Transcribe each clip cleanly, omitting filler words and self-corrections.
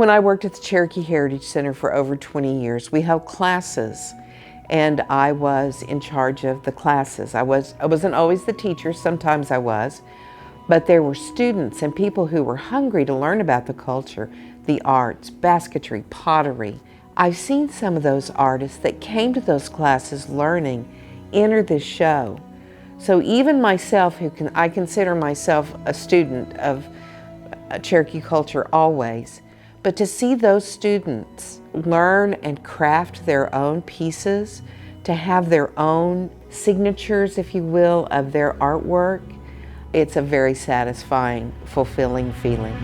When I worked at the Cherokee Heritage Center for over 20 years, we held classes, and I was in charge of the classes. I wasn't always the teacher, sometimes I was, but there were students and people who were hungry to learn about the culture, the arts, basketry, pottery. I've seen some of those artists that came to those classes learning enter this show. So even myself, I consider myself a student of Cherokee culture always, but to see those students learn and craft their own pieces, to have their own signatures, if you will, of their artwork, it's a very satisfying, fulfilling feeling.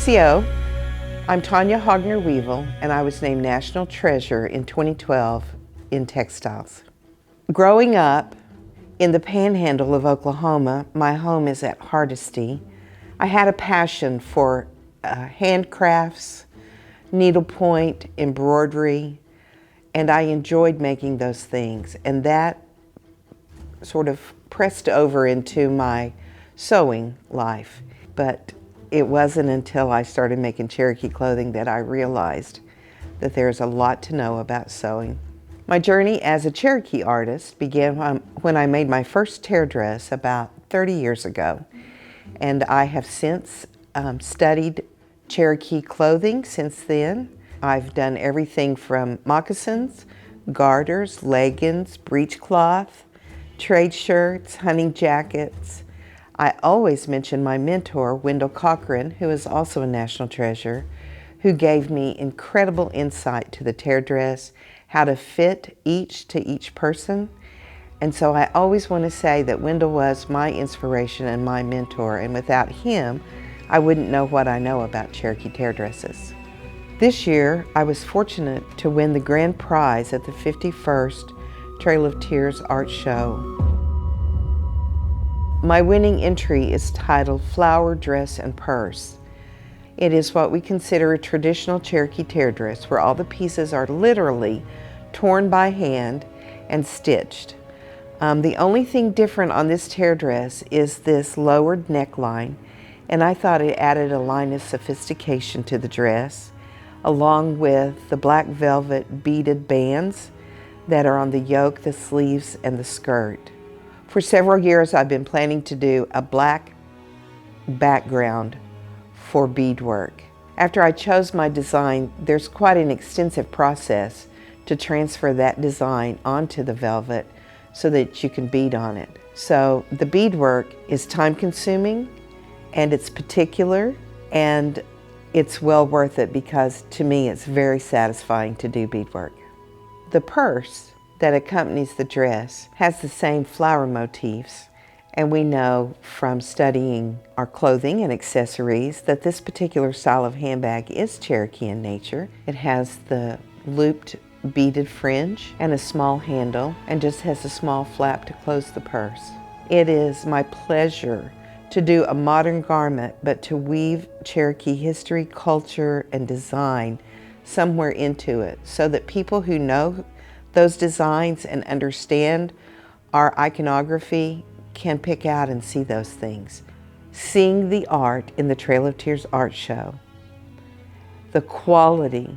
CO, I'm Tonia Hogner-Weavel, and I was named National Treasure in 2012 in textiles. Growing up in the panhandle of Oklahoma, my home is at Hardesty, I had a passion for handcrafts, needlepoint, embroidery, and I enjoyed making those things. And that sort of pressed over into my sewing life. But it wasn't until I started making Cherokee clothing that I realized that there's a lot to know about sewing. My journey as a Cherokee artist began when I made my first tear dress about 30 years ago. And I have since studied Cherokee clothing since then. I've done everything from moccasins, garters, leggings, breechcloth, trade shirts, hunting jackets. I always mention my mentor, Wendell Cochran, who is also a National Treasure, who gave me incredible insight to the tear dress, how to fit each to each person. And so I always want to say that Wendell was my inspiration and my mentor, and without him, I wouldn't know what I know about Cherokee tear dresses. This year, I was fortunate to win the grand prize at the 51st Trail of Tears Art Show. My winning entry is titled Flower, Dress, and Purse. It is what we consider a traditional Cherokee tear dress, where all the pieces are literally torn by hand and stitched. The only thing different on this tear dress is this lowered neckline, and I thought it added a line of sophistication to the dress, along with the black velvet beaded bands that are on the yoke, the sleeves, and the skirt. For several years, I've been planning to do a black background for beadwork. After I chose my design, there's quite an extensive process to transfer that design onto the velvet so that you can bead on it. So the beadwork is time-consuming, and it's particular, and it's well worth it because to me it's very satisfying to do beadwork. The purse that accompanies the dress has the same flower motifs, and we know from studying our clothing and accessories that this particular style of handbag is Cherokee in nature. It has the looped beaded fringe and a small handle, and just has a small flap to close the purse. It is my pleasure to do a modern garment, but to weave Cherokee history, culture, and design somewhere into it, so that people who know those designs and understand our iconography can pick out and see those things. Seeing the art in the Trail of Tears art show, the quality,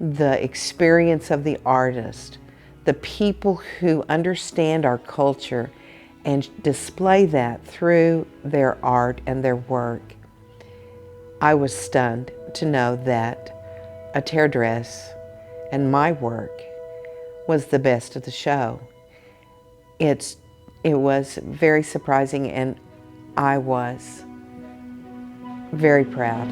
the experience of the artist, the people who understand our culture and display that through their art and their work. I was stunned to know that a tear dress and my work was the best of the show. It was very surprising, and I was very proud.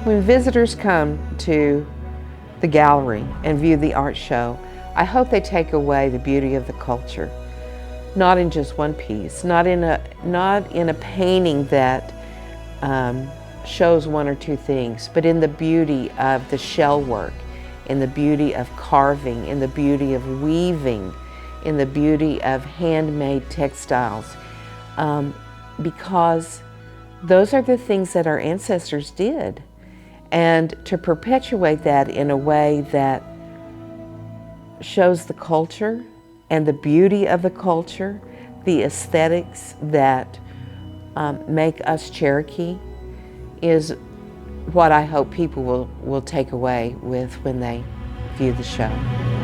When visitors come to the gallery and view the art show, I hope they take away the beauty of the culture. Not in just one piece, not in a painting that shows one or two things, but in the beauty of the shell work, in the beauty of carving, in the beauty of weaving, in the beauty of handmade textiles. because those are the things that our ancestors did. And to perpetuate that in a way that shows the culture and the beauty of the culture, the aesthetics that make us Cherokee, is what I hope people will take away with when they view the show.